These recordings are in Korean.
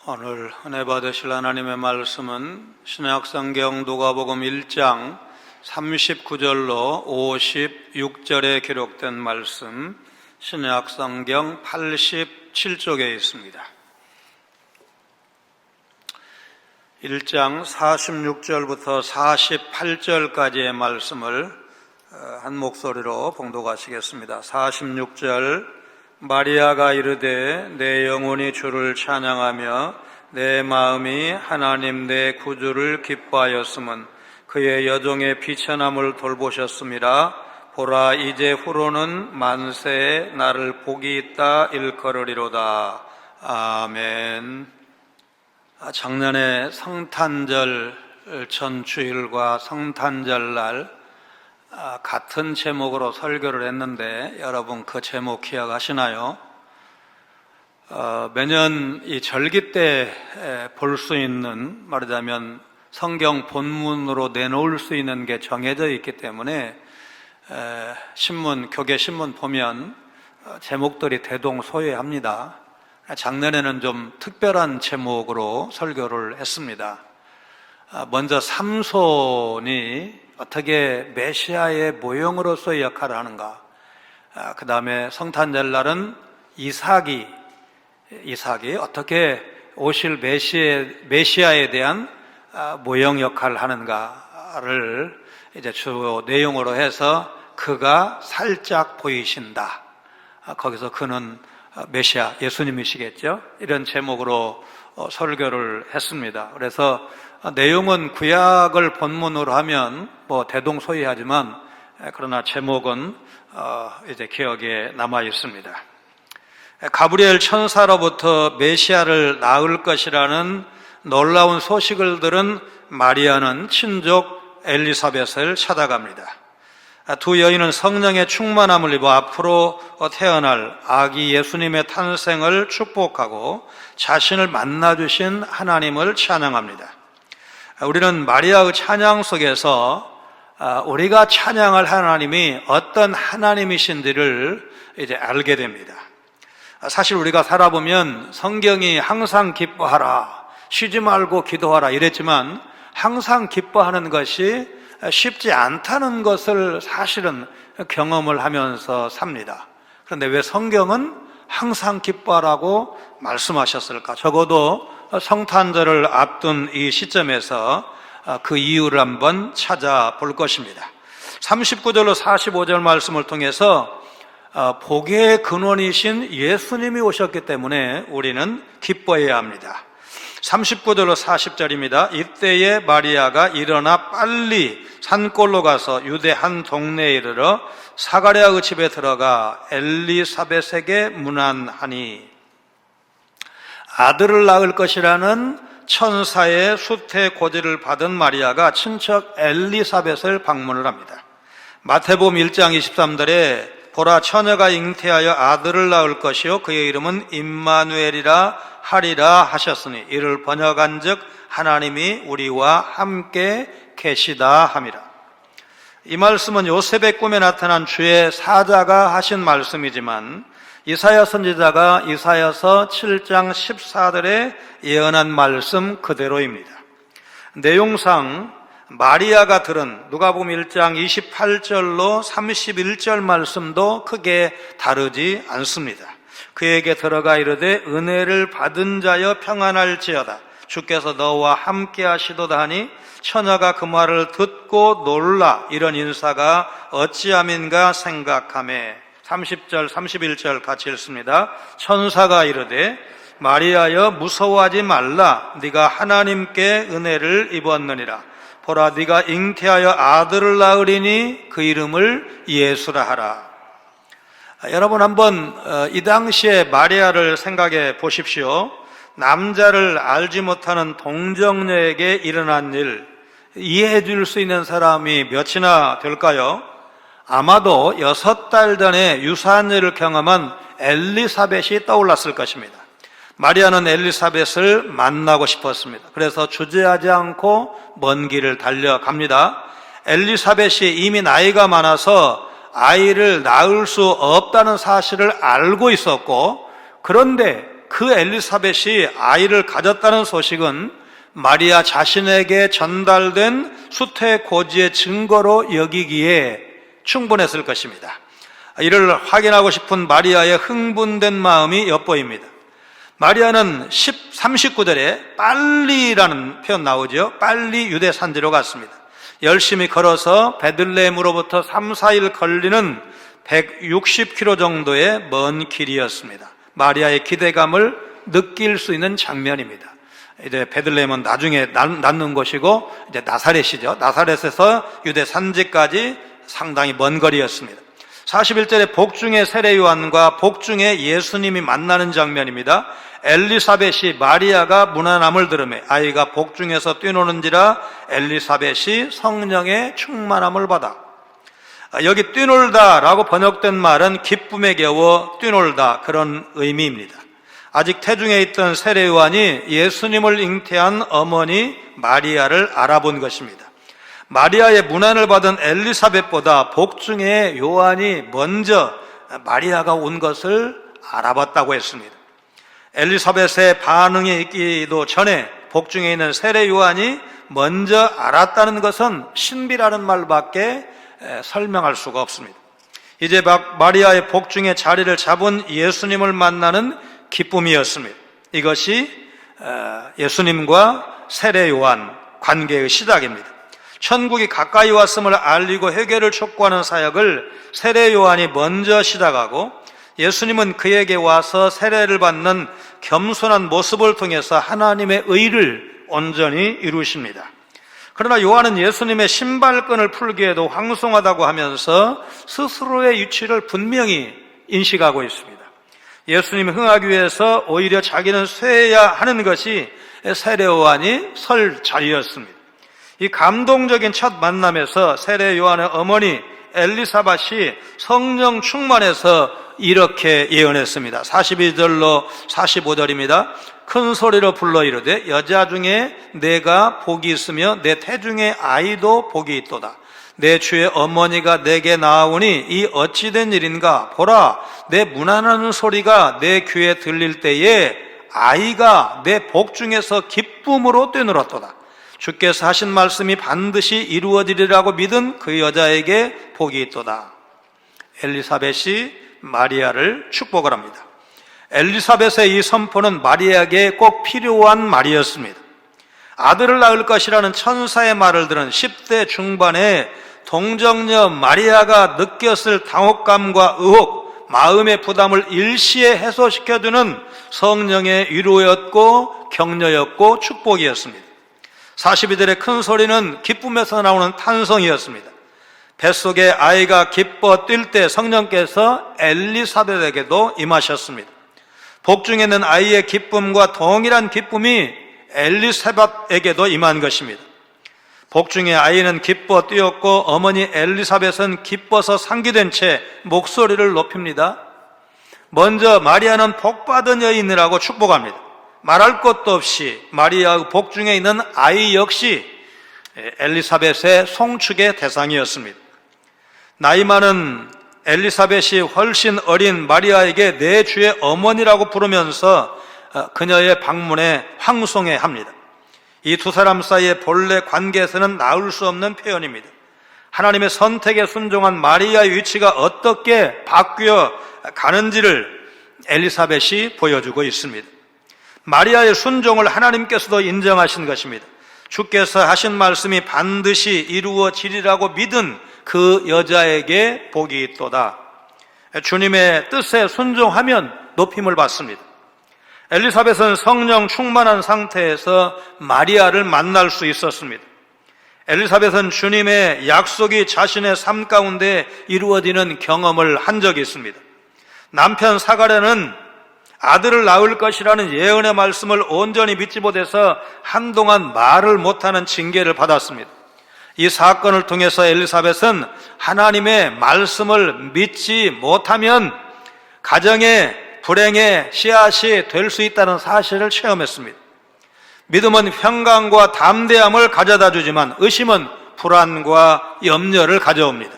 오늘 은혜 받으실 하나님의 말씀은 신약성경 누가복음 1장 39절로 56절에 기록된 말씀, 신약성경 87쪽에 있습니다. 1장 46절부터 48절까지의 말씀을 한 목소리로 봉독하시겠습니다. 46절, 마리아가 이르되 내 영혼이 주를 찬양하며 내 마음이 하나님 내 구주를 기뻐하였음은 그의 여종의 비천함을 돌보셨음이라. 보라, 이제 후로는 만세에 나를 복이 있다 일컬으리로다. 아멘. 작년에 성탄절 전주일과 성탄절 날 같은 제목으로 설교를 했는데 여러분 그 제목 기억하시나요? 매년 이 절기 때 볼 수 있는, 말하자면 성경 본문으로 내놓을 수 있는 게 정해져 있기 때문에 신문, 교계 신문 보면 제목들이 대동소이합니다. 작년에는 좀 특별한 제목으로 설교를 했습니다. 먼저 삼손이 어떻게 메시아의 모형으로서의 역할을 하는가, 그 다음에 성탄절날은 이삭이 어떻게 오실 메시아에 대한 모형 역할을 하는가를 이제 주 내용으로 해서 그가 살짝 보이신다. 거기서 그는 메시아, 예수님이시겠죠? 이런 제목으로 설교를 했습니다. 그래서 내용은 구약을 본문으로 하면 대동소이하지만 그러나 제목은 이제 기억에 남아 있습니다. 가브리엘 천사로부터 메시아를 낳을 것이라는 놀라운 소식을 들은 마리아는 친족 엘리사벳을 찾아갑니다. 두 여인은 성령의 충만함을 입어 앞으로 태어날 아기 예수님의 탄생을 축복하고 자신을 만나주신 하나님을 찬양합니다. 우리는 마리아의 찬양 속에서 우리가 찬양할 하나님이 어떤 하나님이신지를 이제 알게 됩니다. 사실 우리가 살아보면 성경이 항상 기뻐하라, 쉬지 말고 기도하라 이랬지만 항상 기뻐하는 것이 쉽지 않다는 것을 사실은 경험을 하면서 삽니다. 그런데 왜 성경은 항상 기뻐하라고 말씀하셨을까? 적어도 성탄절을 앞둔 이 시점에서 그 이유를 한번 찾아볼 것입니다. 39절로 45절 말씀을 통해서 복의 근원이신 예수님이 오셨기 때문에 우리는 기뻐해야 합니다. 39절로 40절입니다. 이때에 마리아가 일어나 빨리 산골로 가서 유대 한 동네에 이르러 사가랴의 집에 들어가 엘리사벳에게 문안하니, 아들을 낳을 것이라는 천사의 수태 고지를 받은 마리아가 친척 엘리사벳을 방문을 합니다. 마태복음 1장 23절에 보라, 처녀가 잉태하여 아들을 낳을 것이요 그의 이름은 임마누엘이라 하리라 하셨으니 이를 번역한즉 하나님이 우리와 함께 계시다 함이라. 이 말씀은 요셉의 꿈에 나타난 주의 사자가 하신 말씀이지만 이사야 선지자가 이사야서 7장 14절에 예언한 말씀 그대로입니다. 내용상 마리아가 들은 누가복음 1장 28절로 31절 말씀도 크게 다르지 않습니다. 그에게 들어가 이르되 은혜를 받은 자여 평안할지어다, 주께서 너와 함께 하시도다 하니 처녀가 그 말을 듣고 놀라 이런 인사가 어찌함인가 생각하매. 30절 31절 같이 읽습니다. 천사가 이르되 마리아여 무서워하지 말라, 네가 하나님께 은혜를 입었느니라. 보라, 네가 잉태하여 아들을 낳으리니 그 이름을 예수라 하라. 여러분 한번 이 당시에 마리아를 생각해 보십시오. 남자를 알지 못하는 동정녀에게 일어난 일, 이해해 줄 수 있는 사람이 몇이나 될까요? 아마도 6달 전에 유사한 일을 경험한 엘리사벳이 떠올랐을 것입니다. 마리아는 엘리사벳을 만나고 싶었습니다. 그래서 주저하지 않고 먼 길을 달려갑니다. 엘리사벳이 이미 나이가 많아서 아이를 낳을 수 없다는 사실을 알고 있었고, 그런데 그 엘리사벳이 아이를 가졌다는 소식은 마리아 자신에게 전달된 수태고지의 증거로 여기기에 충분했을 것입니다. 이를 확인하고 싶은 마리아의 흥분된 마음이 엿보입니다. 마리아는 39절에 빨리라는 표현 나오죠. 빨리 유대 산지로 갔습니다. 열심히 걸어서 베들레헴으로부터 3, 4일 걸리는 160km 정도의 먼 길이었습니다. 마리아의 기대감을 느낄 수 있는 장면입니다. 이제 베들레헴은 나중에 낳는 곳이고 이제 나사렛이죠. 나사렛에서 유대 산지까지 상당히 먼 거리였습니다. 41절에 복중의 세례 요한과 복중의 예수님이 만나는 장면입니다. 엘리사벳이 마리아가 문안함을 들으며 아이가 복중에서 뛰노는지라 엘리사벳이 성령의 충만함을 받아. 여기 뛰놀다 라고 번역된 말은 기쁨에 겨워 뛰놀다, 그런 의미입니다. 아직 태중에 있던 세례 요한이 예수님을 잉태한 어머니 마리아를 알아본 것입니다. 마리아의 문안을 받은 엘리사벳보다 복중의 요한이 먼저 마리아가 온 것을 알아봤다고 했습니다. 엘리사벳의 반응이 있기도 전에 복중에 있는 세례 요한이 먼저 알았다는 것은 신비라는 말밖에 설명할 수가 없습니다. 이제 마리아의 복중에 자리를 잡은 예수님을 만나는 기쁨이었습니다. 이것이 예수님과 세례 요한 관계의 시작입니다. 천국이 가까이 왔음을 알리고 회개를 촉구하는 사역을 세례 요한이 먼저 시작하고 예수님은 그에게 와서 세례를 받는 겸손한 모습을 통해서 하나님의 의를 온전히 이루십니다. 그러나 요한은 예수님의 신발끈을 풀기에도 황송하다고 하면서 스스로의 위치를 분명히 인식하고 있습니다. 예수님 흥하기 위해서 오히려 자기는 쇠야 하는 것이 세례 요한이 설 자리였습니다. 이 감동적인 첫 만남에서 세례 요한의 어머니 엘리사벳이 성령 충만해서 이렇게 예언했습니다. 42절로 45절입니다. 큰 소리로 불러 이르되 여자 중에 내가 복이 있으며 내 태중에 아이도 복이 있도다. 내 주의 어머니가 내게 나아오니 이 어찌된 일인가? 보라, 내 문안하는 소리가 내 귀에 들릴 때에 아이가 내 복 중에서 기쁨으로 뛰놀았도다. 주께서 하신 말씀이 반드시 이루어지리라고 믿은 그 여자에게 복이 있도다. 엘리사벳이 마리아를 축복을 합니다. 엘리사벳의 이 선포는 마리아에게 꼭 필요한 말이었습니다. 아들을 낳을 것이라는 천사의 말을 들은 10대 중반의 동정녀 마리아가 느꼈을 당혹감과 의혹, 마음의 부담을 일시에 해소시켜주는 성령의 위로였고 격려였고 축복이었습니다. 42절의 큰 소리는 기쁨에서 나오는 탄성이었습니다. 뱃속에 아이가 기뻐 뛸 때 성령께서 엘리사벳에게도 임하셨습니다. 복중에 있는 아이의 기쁨과 동일한 기쁨이 엘리사벳에게도 임한 것입니다. 복중의 아이는 기뻐 뛰었고 어머니 엘리사벳은 기뻐서 상기된 채 목소리를 높입니다. 먼저 마리아는 복받은 여인이라고 축복합니다. 말할 것도 없이 마리아의 복중에 있는 아이 역시 엘리사벳의 송축의 대상이었습니다. 나이 많은 엘리사벳이 훨씬 어린 마리아에게 내 주의 어머니라고 부르면서 그녀의 방문에 황송해 합니다. 이 두 사람 사이의 본래 관계에서는 나올 수 없는 표현입니다. 하나님의 선택에 순종한 마리아의 위치가 어떻게 바뀌어 가는지를 엘리사벳이 보여주고 있습니다. 마리아의 순종을 하나님께서도 인정하신 것입니다. 주께서 하신 말씀이 반드시 이루어지리라고 믿은 그 여자에게 복이 있도다. 주님의 뜻에 순종하면 높임을 받습니다. 엘리사벳은 성령 충만한 상태에서 마리아를 만날 수 있었습니다. 엘리사벳은 주님의 약속이 자신의 삶 가운데 이루어지는 경험을 한 적이 있습니다. 남편 사가랴는 아들을 낳을 것이라는 예언의 말씀을 온전히 믿지 못해서 한동안 말을 못하는 징계를 받았습니다. 이 사건을 통해서 엘리사벳은 하나님의 말씀을 믿지 못하면 가정의 불행의 씨앗이 될 수 있다는 사실을 체험했습니다. 믿음은 평강과 담대함을 가져다 주지만 의심은 불안과 염려를 가져옵니다.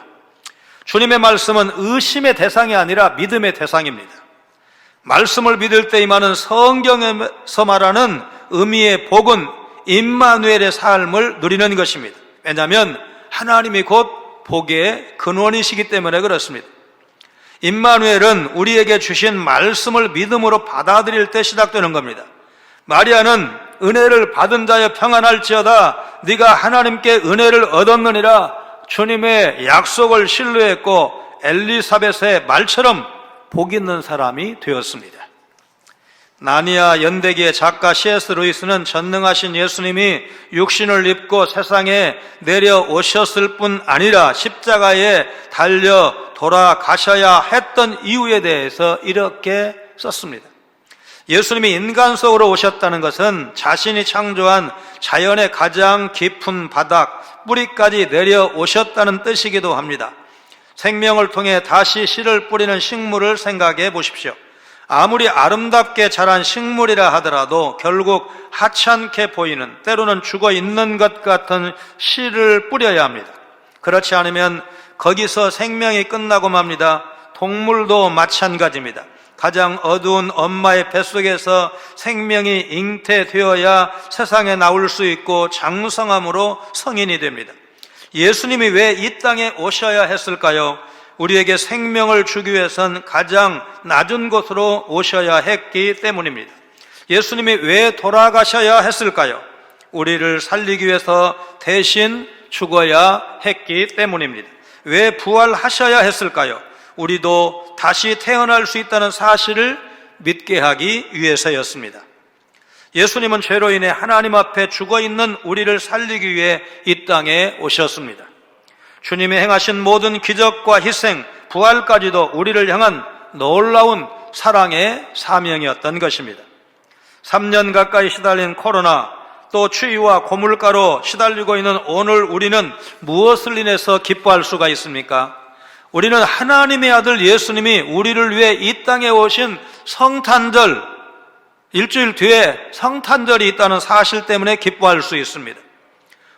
주님의 말씀은 의심의 대상이 아니라 믿음의 대상입니다. 말씀을 믿을 때 임하는 성경에서 말하는 의미의 복은 임마누엘의 삶을 누리는 것입니다. 왜냐하면 하나님이 곧 복의 근원이시기 때문에 그렇습니다. 임마누엘은 우리에게 주신 말씀을 믿음으로 받아들일 때 시작되는 겁니다. 마리아는 은혜를 받은 자여 평안할지어다, 네가 하나님께 은혜를 얻었느니라 주님의 약속을 신뢰했고 엘리사벳의 말처럼 복 있는 사람이 되었습니다. 나니아 연대기의 작가 C.S. 루이스는 전능하신 예수님이 육신을 입고 세상에 내려오셨을 뿐 아니라 십자가에 달려 돌아가셔야 했던 이유에 대해서 이렇게 썼습니다. 예수님이 인간 속으로 오셨다는 것은 자신이 창조한 자연의 가장 깊은 바닥, 뿌리까지 내려오셨다는 뜻이기도 합니다. 생명을 통해 다시 씨를 뿌리는 식물을 생각해 보십시오. 아무리 아름답게 자란 식물이라 하더라도 결국 하찮게 보이는, 때로는 죽어 있는 것 같은 씨를 뿌려야 합니다. 그렇지 않으면 거기서 생명이 끝나고 맙니다. 동물도 마찬가지입니다. 가장 어두운 엄마의 뱃속에서 생명이 잉태되어야 세상에 나올 수 있고 장성함으로 성인이 됩니다. 예수님이 왜 이 땅에 오셔야 했을까요? 우리에게 생명을 주기 위해선 가장 낮은 곳으로 오셔야 했기 때문입니다. 예수님이 왜 돌아가셔야 했을까요? 우리를 살리기 위해서 대신 죽어야 했기 때문입니다. 왜 부활하셔야 했을까요? 우리도 다시 태어날 수 있다는 사실을 믿게 하기 위해서였습니다. 예수님은 죄로 인해 하나님 앞에 죽어있는 우리를 살리기 위해 이 땅에 오셨습니다. 주님이 행하신 모든 기적과 희생, 부활까지도 우리를 향한 놀라운 사랑의 사명이었던 것입니다. 3년 가까이 시달린 코로나, 또 추위와 고물가로 시달리고 있는 오늘 우리는 무엇을 인해서 기뻐할 수가 있습니까? 우리는 하나님의 아들 예수님이 우리를 위해 이 땅에 오신 성탄절, 일주일 뒤에 성탄절이 있다는 사실 때문에 기뻐할 수 있습니다.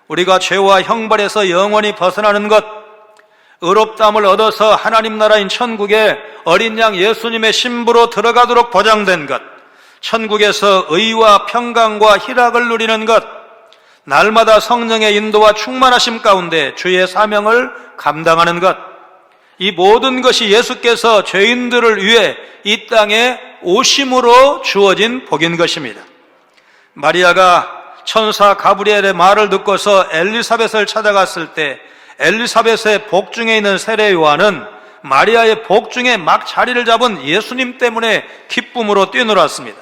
우리가 죄와 형벌에서 영원히 벗어나는 것, 의롭다함을 얻어서 하나님 나라인 천국에 어린 양 예수님의 신부로 들어가도록 보장된 것, 천국에서 의와 평강과 희락을 누리는 것, 날마다 성령의 인도와 충만하심 가운데 주의 사명을 감당하는 것, 이 모든 것이 예수께서 죄인들을 위해 이 땅에 오심으로 주어진 복인 것입니다. 마리아가 천사 가브리엘의 말을 듣고서 엘리사벳을 찾아갔을 때 엘리사벳의 복중에 있는 세례 요한은 마리아의 복중에 막 자리를 잡은 예수님 때문에 기쁨으로 뛰놀았습니다.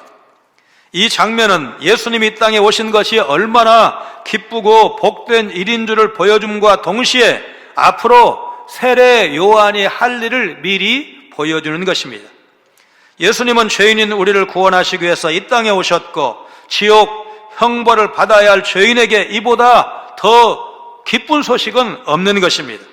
이 장면은 예수님이 이 땅에 오신 것이 얼마나 기쁘고 복된 일인 줄을 보여줌과 동시에 앞으로 세례 요한이 할 일을 미리 보여주는 것입니다. 예수님은 죄인인 우리를 구원하시기 위해서 이 땅에 오셨고 지옥 형벌을 받아야 할 죄인에게 이보다 더 기쁜 소식은 없는 것입니다.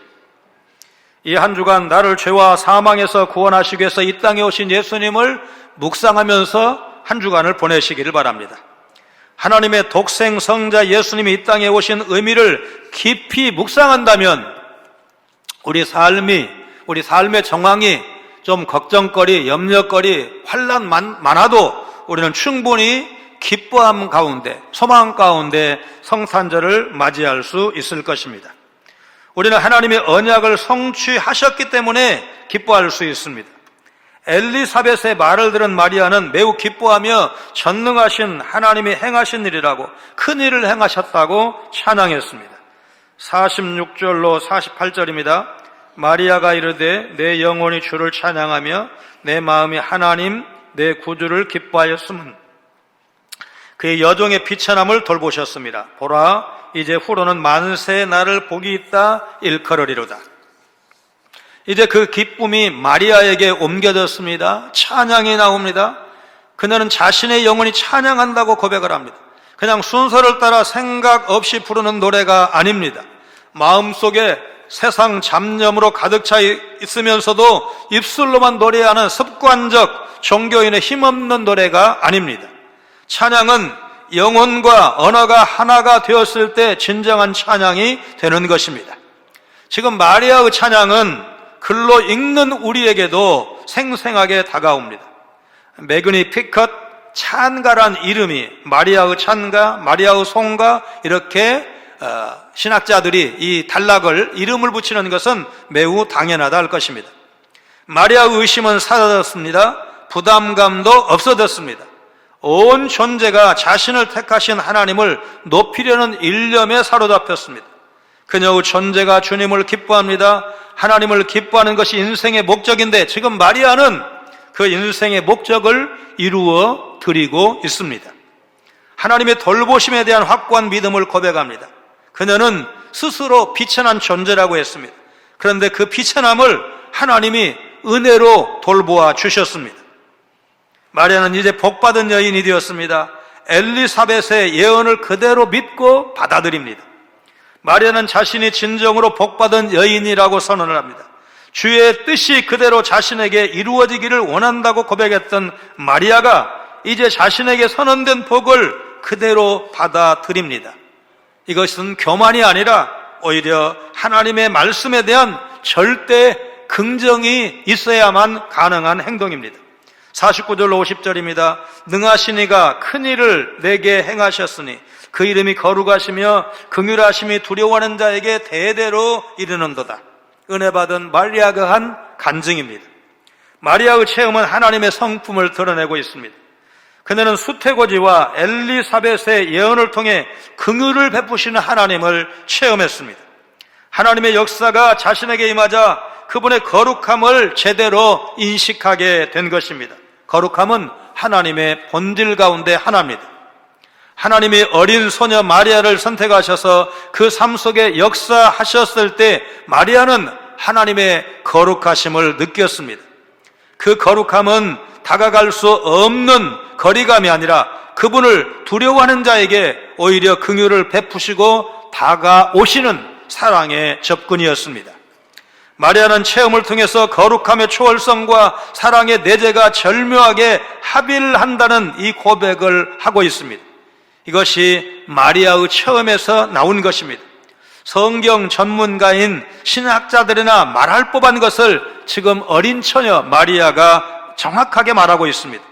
이 한 주간 나를 죄와 사망에서 구원하시기 위해서 이 땅에 오신 예수님을 묵상하면서 한 주간을 보내시기를 바랍니다. 하나님의 독생 성자 예수님이 이 땅에 오신 의미를 깊이 묵상한다면 우리 삶의 정황이 좀 걱정거리, 염려거리, 환난 많아도 우리는 충분히 기뻐함 가운데, 소망 가운데 성탄절을 맞이할 수 있을 것입니다. 우리는 하나님의 언약을 성취하셨기 때문에 기뻐할 수 있습니다. 엘리사벳의 말을 들은 마리아는 매우 기뻐하며 전능하신 하나님이 행하신 일이라고, 큰 일을 행하셨다고 찬양했습니다. 46절로 48절입니다. 마리아가 이르되 내 영혼이 주를 찬양하며 내 마음이 하나님 내 구주를 기뻐하였음은 그의 여종의 비천함을 돌보셨습니다. 보라, 이제 후로는 만세 나를 복이 있다 일컬으리로다. 이제 그 기쁨이 마리아에게 옮겨졌습니다. 찬양이 나옵니다. 그녀는 자신의 영혼이 찬양한다고 고백을 합니다. 그냥 순서를 따라 생각 없이 부르는 노래가 아닙니다. 마음속에 세상 잡념으로 가득 차 있으면서도 입술로만 노래하는 습관적 종교인의 힘없는 노래가 아닙니다. 찬양은 영혼과 언어가 하나가 되었을 때 진정한 찬양이 되는 것입니다. 지금 마리아의 찬양은 글로 읽는 우리에게도 생생하게 다가옵니다. 매그니 피컷 찬가란 이름이 마리아의 찬가, 마리아의 송가 이렇게 신학자들이 이 단락을 이름을 붙이는 것은 매우 당연하다 할 것입니다. 마리아의 의심은 사라졌습니다. 부담감도 없어졌습니다. 온 존재가 자신을 택하신 하나님을 높이려는 일념에 사로잡혔습니다. 그녀의 존재가 주님을 기뻐합니다. 하나님을 기뻐하는 것이 인생의 목적인데 지금 마리아는 그 인생의 목적을 이루어 드리고 있습니다. 하나님의 돌보심에 대한 확고한 믿음을 고백합니다. 그녀는 스스로 비천한 존재라고 했습니다. 그런데 그 비천함을 하나님이 은혜로 돌보아 주셨습니다. 마리아는 이제 복받은 여인이 되었습니다. 엘리사벳의 예언을 그대로 믿고 받아들입니다. 마리아는 자신이 진정으로 복받은 여인이라고 선언을 합니다. 주의 뜻이 그대로 자신에게 이루어지기를 원한다고 고백했던 마리아가 이제 자신에게 선언된 복을 그대로 받아들입니다. 이것은 교만이 아니라 오히려 하나님의 말씀에 대한 절대 긍정이 있어야만 가능한 행동입니다. 49절 50절입니다. 능하신 이가 큰 일을 내게 행하셨으니 그 이름이 거룩하시며 긍휼하심이 두려워하는 자에게 대대로 이르는도다. 은혜 받은 마리아가 한 간증입니다. 마리아의 체험은 하나님의 성품을 드러내고 있습니다. 그녀는 수태고지와 엘리사벳의 예언을 통해 긍휼을 베푸시는 하나님을 체험했습니다. 하나님의 역사가 자신에게 임하자 그분의 거룩함을 제대로 인식하게 된 것입니다. 거룩함은 하나님의 본질 가운데 하나입니다. 하나님이 어린 소녀 마리아를 선택하셔서 그 삶 속에 역사하셨을 때 마리아는 하나님의 거룩하심을 느꼈습니다. 그 거룩함은 다가갈 수 없는 거리감이 아니라 그분을 두려워하는 자에게 오히려 긍휼을 베푸시고 다가오시는 사랑의 접근이었습니다. 마리아는 체험을 통해서 거룩함의 초월성과 사랑의 내재가 절묘하게 합일한다는 이 고백을 하고 있습니다. 이것이 마리아의 체험에서 나온 것입니다. 성경 전문가인 신학자들이나 말할 법한 것을 지금 어린 처녀 마리아가 정확하게 말하고 있습니다.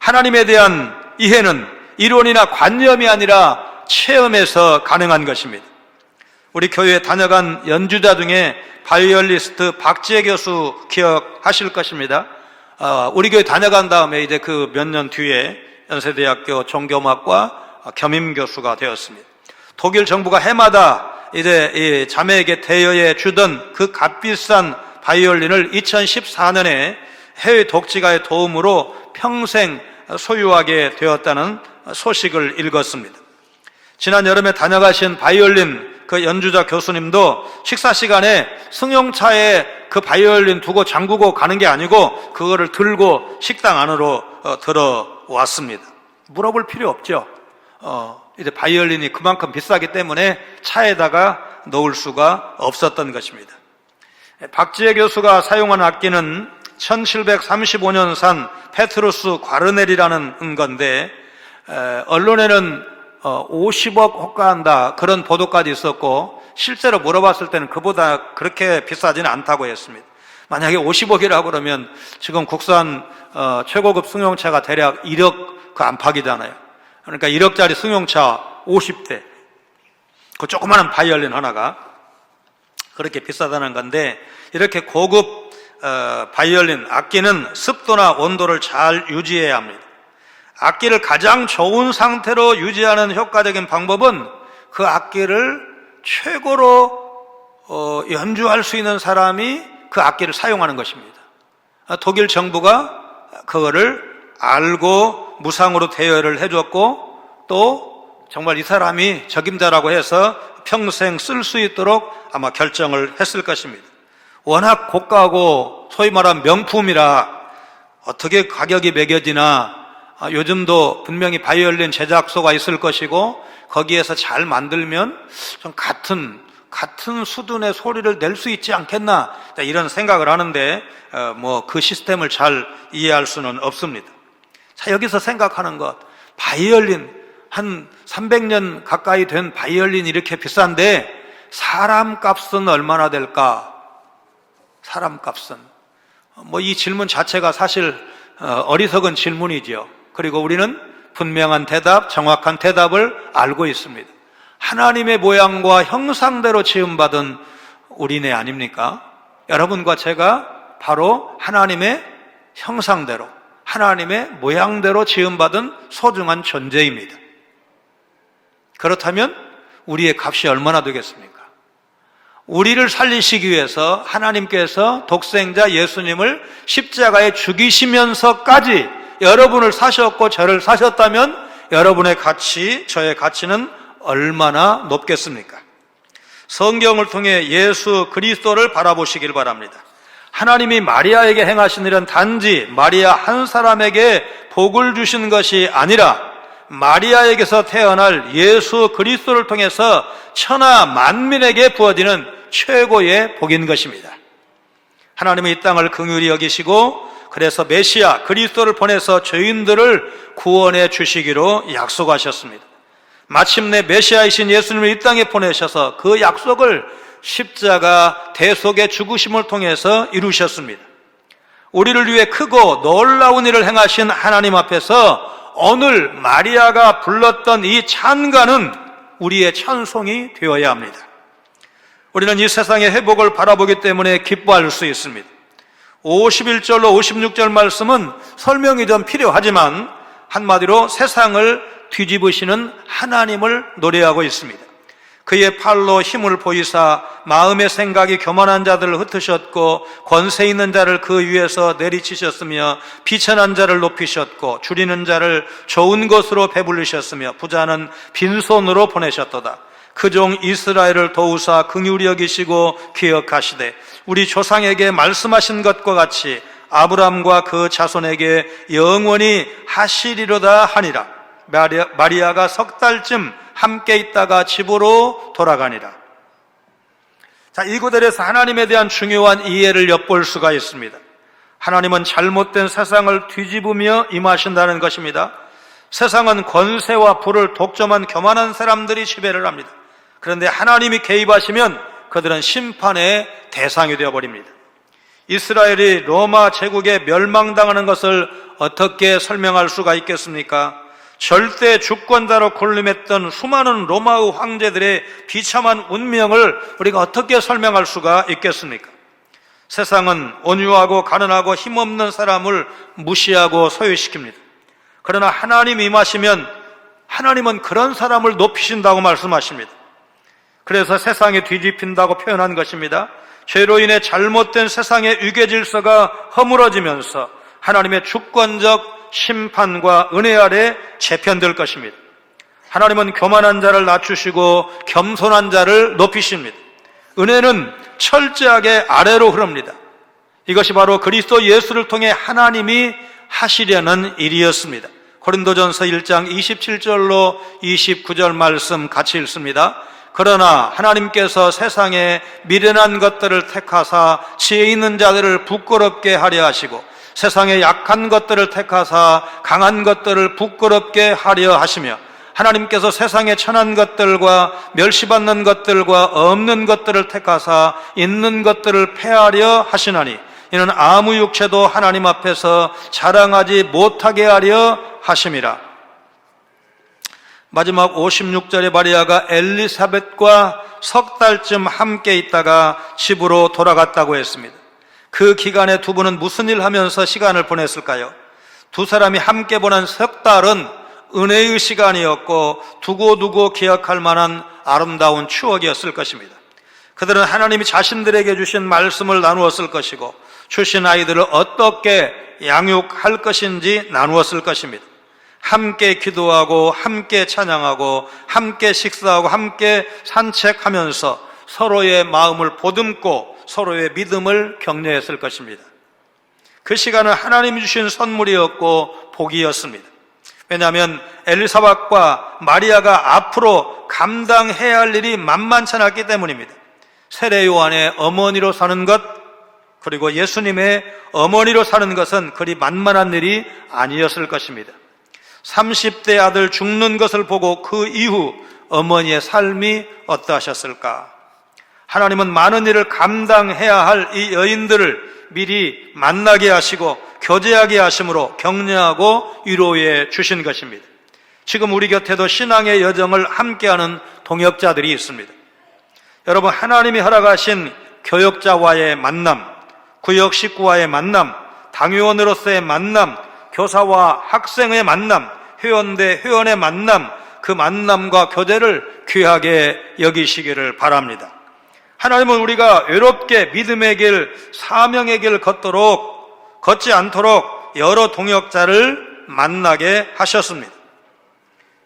하나님에 대한 이해는 이론이나 관념이 아니라 체험에서 가능한 것입니다. 우리 교회에 다녀간 연주자 중에 바이올리스트 박지혜 교수 기억하실 것입니다. 우리 교회 다녀간 다음에 이제 그 몇 년 뒤에 연세대학교 종교음악과 겸임 교수가 되었습니다. 독일 정부가 해마다 이제 이 자매에게 대여해 주던 그 값비싼 바이올린을 2014년에 해외 독지가의 도움으로 평생 소유하게 되었다는 소식을 읽었습니다. 지난 여름에 다녀가신 바이올린 그 연주자 교수님도 식사 시간에 승용차에 그 바이올린 두고 잠그고 가는 게 아니고 그거를 들고 식당 안으로 들어왔습니다. 물어볼 필요 없죠. 이제 바이올린이 그만큼 비싸기 때문에 차에다가 넣을 수가 없었던 것입니다. 박지혜 교수가 사용한 악기는 1735년산 페트루스 과르넬이라는 건데 언론에는 50억 호가한다 그런 보도까지 있었고 실제로 물어봤을 때는 그보다 그렇게 비싸지는 않다고 했습니다. 만약에 50억이라고 그러면 지금 국산 최고급 승용차가 대략 1억 그 안팎이잖아요. 그러니까 1억짜리 승용차 50대 그 조그마한 바이올린 하나가 그렇게 비싸다는 건데 이렇게 고급 바이올린 악기는 습도나 온도를 잘 유지해야 합니다. 악기를 가장 좋은 상태로 유지하는 효과적인 방법은 그 악기를 최고로 연주할 수 있는 사람이 그 악기를 사용하는 것입니다. 독일 정부가 그거를 알고 무상으로 대여를 해줬고 또 정말 이 사람이 적임자라고 해서 평생 쓸 수 있도록 아마 결정을 했을 것입니다. 워낙 고가고 소위 말하는 명품이라 어떻게 가격이 매겨지나 요즘도 분명히 바이올린 제작소가 있을 것이고 거기에서 잘 만들면 좀 같은 수준의 소리를 낼 수 있지 않겠나 이런 생각을 하는데 뭐 그 시스템을 잘 이해할 수는 없습니다. 자, 여기서 생각하는 것, 바이올린 한 300년 가까이 된 바이올린 이렇게 비싼데 사람 값은 얼마나 될까? 사람 값은 뭐 이 질문 자체가 사실 어리석은 질문이죠. 그리고 우리는 분명한 대답, 정확한 대답을 알고 있습니다. 하나님의 모양과 형상대로 지음받은 우리네 아닙니까? 여러분과 제가 바로 하나님의 형상대로, 하나님의 모양대로 지음받은 소중한 존재입니다. 그렇다면 우리의 값이 얼마나 되겠습니까? 우리를 살리시기 위해서 하나님께서 독생자 예수님을 십자가에 죽이시면서까지 여러분을 사셨고 저를 사셨다면 여러분의 가치, 저의 가치는 얼마나 높겠습니까? 성경을 통해 예수 그리스도를 바라보시길 바랍니다. 하나님이 마리아에게 행하신 일은 단지 마리아 한 사람에게 복을 주신 것이 아니라 마리아에게서 태어날 예수 그리스도를 통해서 천하 만민에게 부어지는 최고의 복인 것입니다. 하나님은 이 땅을 긍휼히 여기시고 그래서 메시아 그리스도를 보내서 죄인들을 구원해 주시기로 약속하셨습니다. 마침내 메시아이신 예수님을 이 땅에 보내셔서 그 약속을 십자가 대속의 죽으심을 통해서 이루셨습니다. 우리를 위해 크고 놀라운 일을 행하신 하나님 앞에서 오늘 마리아가 불렀던 이 찬가는 우리의 찬송이 되어야 합니다. 우리는 이 세상의 회복을 바라보기 때문에 기뻐할 수 있습니다. 51절로 56절 말씀은 설명이 좀 필요하지만 한마디로 세상을 뒤집으시는 하나님을 노래하고 있습니다. 그의 팔로 힘을 보이사 마음의 생각이 교만한 자들을 흩으셨고 권세 있는 자를 그 위에서 내리치셨으며 비천한 자를 높이셨고 줄이는 자를 좋은 것으로 배불리셨으며 부자는 빈손으로 보내셨도다. 그 종 이스라엘을 도우사 긍휼히 여기시고 기억하시되 우리 조상에게 말씀하신 것과 같이 아브람과 그 자손에게 영원히 하시리로다 하니라. 마리아가 석 달쯤 함께 있다가 집으로 돌아가니라. 자, 이 구절에서 하나님에 대한 중요한 이해를 엿볼 수가 있습니다. 하나님은 잘못된 세상을 뒤집으며 임하신다는 것입니다. 세상은 권세와 부를 독점한 교만한 사람들이 지배를 합니다. 그런데 하나님이 개입하시면 그들은 심판의 대상이 되어버립니다. 이스라엘이 로마 제국에 멸망당하는 것을 어떻게 설명할 수가 있겠습니까? 절대 주권자로 군림했던 수많은 로마의 황제들의 비참한 운명을 우리가 어떻게 설명할 수가 있겠습니까? 세상은 온유하고 가난하고 힘없는 사람을 무시하고 소외시킵니다. 그러나 하나님이 임하시면 하나님은 그런 사람을 높이신다고 말씀하십니다. 그래서 세상이 뒤집힌다고 표현한 것입니다. 죄로 인해 잘못된 세상의 위계 질서가 허물어지면서 하나님의 주권적 심판과 은혜 아래 재편될 것입니다. 하나님은 교만한 자를 낮추시고 겸손한 자를 높이십니다. 은혜는 철저하게 아래로 흐릅니다. 이것이 바로 그리스도 예수를 통해 하나님이 하시려는 일이었습니다. 고린도전서 1장 27절로 29절 말씀 같이 읽습니다. 그러나 하나님께서 세상에 미련한 것들을 택하사 지혜 있는 자들을 부끄럽게 하려 하시고 세상에 약한 것들을 택하사 강한 것들을 부끄럽게 하려 하시며 하나님께서 세상에 천한 것들과 멸시받는 것들과 없는 것들을 택하사 있는 것들을 폐하려 하시나니 이는 아무 육체도 하나님 앞에서 자랑하지 못하게 하려 하심이라. 마지막 56절에 마리아가 엘리사벳과 석 달쯤 함께 있다가 집으로 돌아갔다고 했습니다. 그 기간에 두 분은 무슨 일 하면서 시간을 보냈을까요? 두 사람이 함께 보낸 석 달은 은혜의 시간이었고 두고두고 기억할 만한 아름다운 추억이었을 것입니다. 그들은 하나님이 자신들에게 주신 말씀을 나누었을 것이고 주신 아이들을 어떻게 양육할 것인지 나누었을 것입니다. 함께 기도하고 함께 찬양하고 함께 식사하고 함께 산책하면서 서로의 마음을 보듬고 서로의 믿음을 격려했을 것입니다. 그 시간은 하나님이 주신 선물이었고 복이었습니다. 왜냐하면 엘리사벳과 마리아가 앞으로 감당해야 할 일이 만만치 않았기 때문입니다. 세례 요한의 어머니로 사는 것 그리고 예수님의 어머니로 사는 것은 그리 만만한 일이 아니었을 것입니다. 30대 아들 죽는 것을 보고 그 이후 어머니의 삶이 어떠하셨을까? 하나님은 많은 일을 감당해야 할 이 여인들을 미리 만나게 하시고 교제하게 하심으로 격려하고 위로해 주신 것입니다. 지금 우리 곁에도 신앙의 여정을 함께하는 동역자들이 있습니다. 여러분, 하나님이 허락하신 교역자와의 만남, 구역 식구와의 만남, 당회원으로서의 만남, 교사와 학생의 만남, 회원 대 회원의 만남, 그 만남과 교제를 귀하게 여기시기를 바랍니다. 하나님은 우리가 외롭게 믿음의 길, 사명의 길 걷지 않도록 여러 동역자를 만나게 하셨습니다.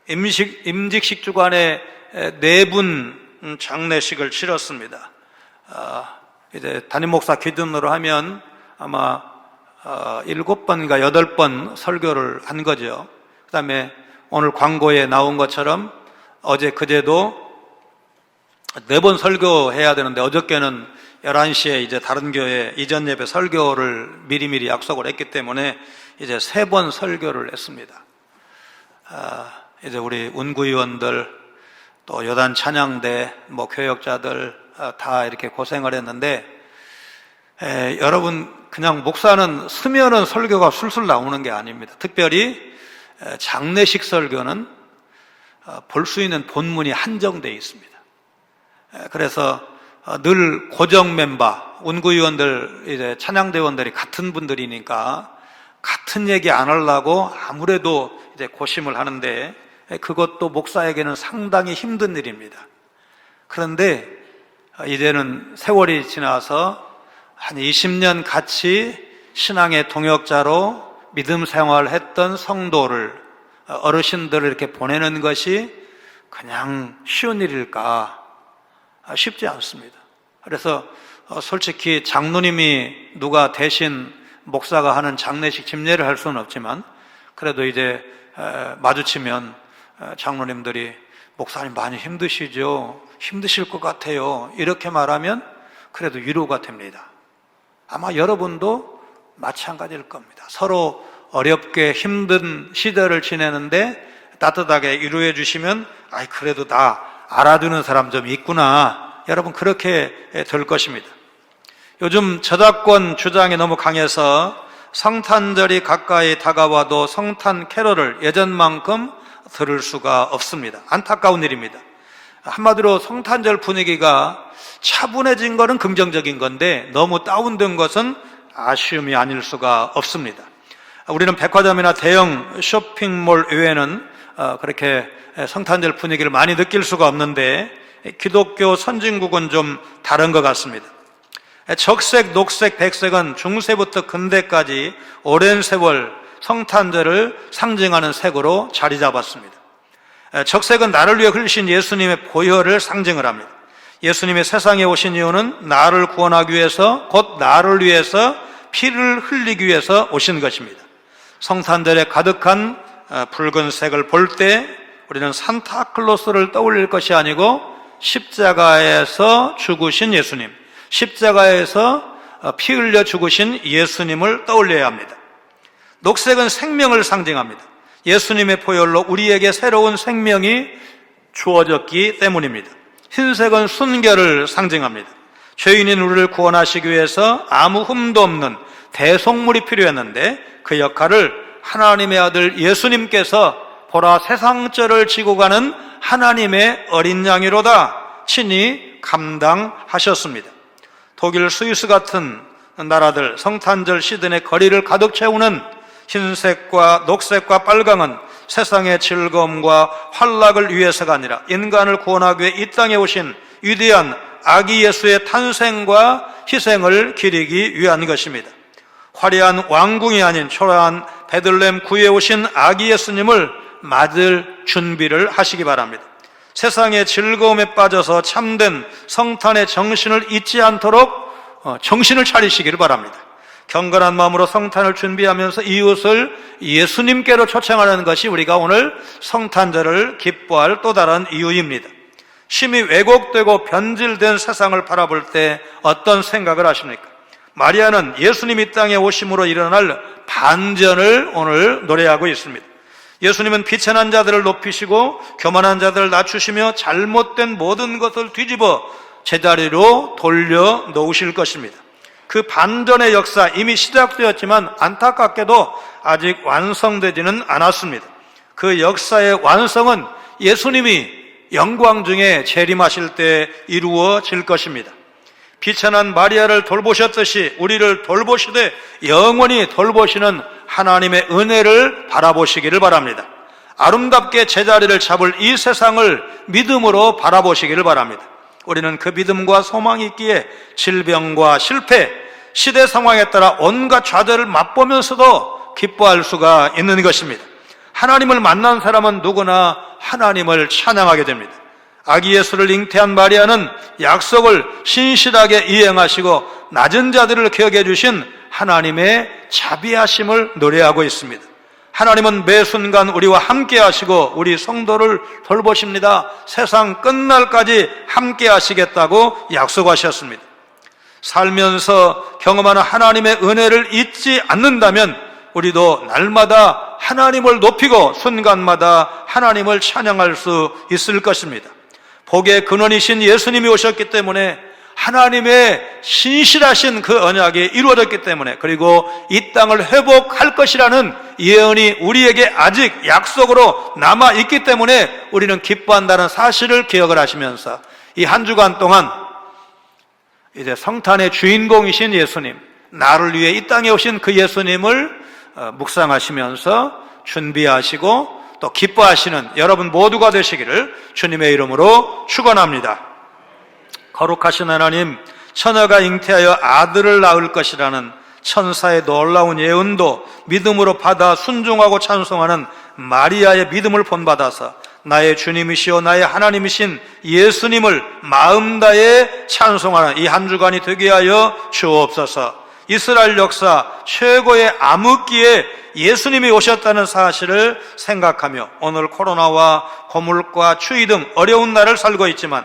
임직식 주간에 4분 장례식을 치렀습니다. 이제 담임 목사 기준으로 하면 아마 7번인가 8번 설교를 한 거죠. 그 다음에 오늘 광고에 나온 것처럼 어제 그제도 4번 설교해야 되는데 어저께는 11시에 이제 다른 교회 이전 예배 설교를 미리미리 약속을 했기 때문에 이제 3번 설교를 했습니다. 이제 우리 운구위원들 또 여단 찬양대 교역자들 다 이렇게 고생을 했는데 여러분, 그냥 목사는 쓰면은 설교가 술술 나오는 게 아닙니다. 특별히 장례식 설교는 볼 수 있는 본문이 한정되어 있습니다. 그래서 늘 고정 멤버, 운구위원들, 이제 찬양대원들이 같은 분들이니까 같은 얘기 안 하려고 아무래도 이제 고심을 하는데 그것도 목사에게는 상당히 힘든 일입니다. 그런데 이제는 세월이 지나서 한 20년 같이 신앙의 동역자로 믿음 생활했던 성도를, 어르신들을 이렇게 보내는 것이 그냥 쉬운 일일까? 쉽지 않습니다. 그래서 솔직히 장로님이 누가 대신 목사가 하는 장례식 집례를 할 수는 없지만 그래도 이제 마주치면 장로님들이 목사님 많이 힘드시죠? 힘드실 것 같아요. 이렇게 말하면 그래도 위로가 됩니다. 아마 여러분도 마찬가지일 겁니다. 서로 어렵게 힘든 시대를 지내는데 따뜻하게 위로해 주시면 그래도 다 알아주는 사람 좀 있구나. 여러분, 그렇게 될 것입니다. 요즘 저작권 주장이 너무 강해서 성탄절이 가까이 다가와도 성탄 캐럴을 예전만큼 들을 수가 없습니다. 안타까운 일입니다. 한마디로 성탄절 분위기가 차분해진 것은 긍정적인 건데 너무 다운된 것은 아쉬움이 아닐 수가 없습니다. 우리는 백화점이나 대형 쇼핑몰 외에는 그렇게 성탄절 분위기를 많이 느낄 수가 없는데 기독교 선진국은 좀 다른 것 같습니다. 적색, 녹색, 백색은 중세부터 근대까지 오랜 세월 성탄절을 상징하는 색으로 자리 잡았습니다. 적색은 나를 위해 흘리신 예수님의 보혈을 상징을 합니다. 예수님의 세상에 오신 이유는 나를 구원하기 위해서, 곧 나를 위해서 피를 흘리기 위해서 오신 것입니다. 성탄절에 가득한 붉은색을 볼 때 우리는 산타클로스를 떠올릴 것이 아니고 십자가에서 죽으신 예수님, 십자가에서 피 흘려 죽으신 예수님을 떠올려야 합니다. 녹색은 생명을 상징합니다. 예수님의 보혈로 우리에게 새로운 생명이 주어졌기 때문입니다. 흰색은 순결을 상징합니다. 죄인인 우리를 구원하시기 위해서 아무 흠도 없는 대속물이 필요했는데 그 역할을 하나님의 아들 예수님께서 보라 세상죄를 지고 가는 하나님의 어린 양이로다 친히 감당하셨습니다. 독일, 스위스 같은 나라들 성탄절 시즌의 거리를 가득 채우는 흰색과 녹색과 빨강은 세상의 즐거움과 환락을 위해서가 아니라 인간을 구원하기 위해 이 땅에 오신 위대한 아기 예수의 탄생과 희생을 기리기 위한 것입니다. 화려한 왕궁이 아닌 초라한 베들레헴 구에 오신 아기 예수님을 맞을 준비를 하시기 바랍니다. 세상의 즐거움에 빠져서 참된 성탄의 정신을 잊지 않도록 정신을 차리시기를 바랍니다. 경건한 마음으로 성탄을 준비하면서 이웃을 예수님께로 초청하는 것이 우리가 오늘 성탄절을 기뻐할 또 다른 이유입니다. 심히 왜곡되고 변질된 세상을 바라볼 때 어떤 생각을 하십니까? 마리아는 예수님 이 땅에 오심으로 일어날 반전을 오늘 노래하고 있습니다. 예수님은 비천한 자들을 높이시고 교만한 자들을 낮추시며 잘못된 모든 것을 뒤집어 제자리로 돌려 놓으실 것입니다. 그 반전의 역사 이미 시작되었지만 안타깝게도 아직 완성되지는 않았습니다. 그 역사의 완성은 예수님이 영광 중에 재림하실 때 이루어질 것입니다. 비천한 마리아를 돌보셨듯이 우리를 돌보시되 영원히 돌보시는 하나님의 은혜를 바라보시기를 바랍니다. 아름답게 제자리를 잡을 이 세상을 믿음으로 바라보시기를 바랍니다. 우리는 그 믿음과 소망이 있기에 질병과 실패, 시대 상황에 따라 온갖 좌절을 맛보면서도 기뻐할 수가 있는 것입니다. 하나님을 만난 사람은 누구나 하나님을 찬양하게 됩니다. 아기 예수를 잉태한 마리아는 약속을 신실하게 이행하시고 낮은 자들을 기억해 주신 하나님의 자비하심을 노래하고 있습니다. 하나님은 매 순간 우리와 함께 하시고 우리 성도를 돌보십니다. 세상 끝날까지 함께 하시겠다고 약속하셨습니다. 살면서 경험하는 하나님의 은혜를 잊지 않는다면 우리도 날마다 하나님을 높이고 순간마다 하나님을 찬양할 수 있을 것입니다. 복의 근원이신 예수님이 오셨기 때문에 하나님의 신실하신 그 언약이 이루어졌기 때문에, 그리고 이 땅을 회복할 것이라는 예언이 우리에게 아직 약속으로 남아있기 때문에 우리는 기뻐한다는 사실을 기억을 하시면서 이 한 주간 동안 이제 성탄의 주인공이신 예수님, 나를 위해 이 땅에 오신 그 예수님을 묵상하시면서 준비하시고 또 기뻐하시는 여러분 모두가 되시기를 주님의 이름으로 축원합니다. 거룩하신 하나님, 처녀가 잉태하여 아들을 낳을 것이라는 천사의 놀라운 예언도 믿음으로 받아 순종하고 찬송하는 마리아의 믿음을 본받아서 나의 주님이시오 나의 하나님이신 예수님을 마음 다해 찬송하는 이 한 주간이 되게 하여 주옵소서. 이스라엘 역사 최고의 암흑기에 예수님이 오셨다는 사실을 생각하며 오늘 코로나와 고물과 추위 등 어려운 날을 살고 있지만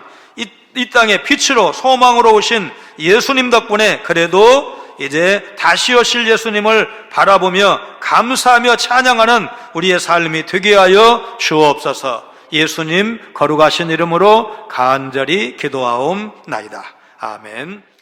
이 땅에 빛으로 소망으로 오신 예수님 덕분에 그래도 이제 다시 오실 예수님을 바라보며 감사하며 찬양하는 우리의 삶이 되게 하여 주옵소서. 예수님 거룩하신 이름으로 간절히 기도하옵나이다. 아멘.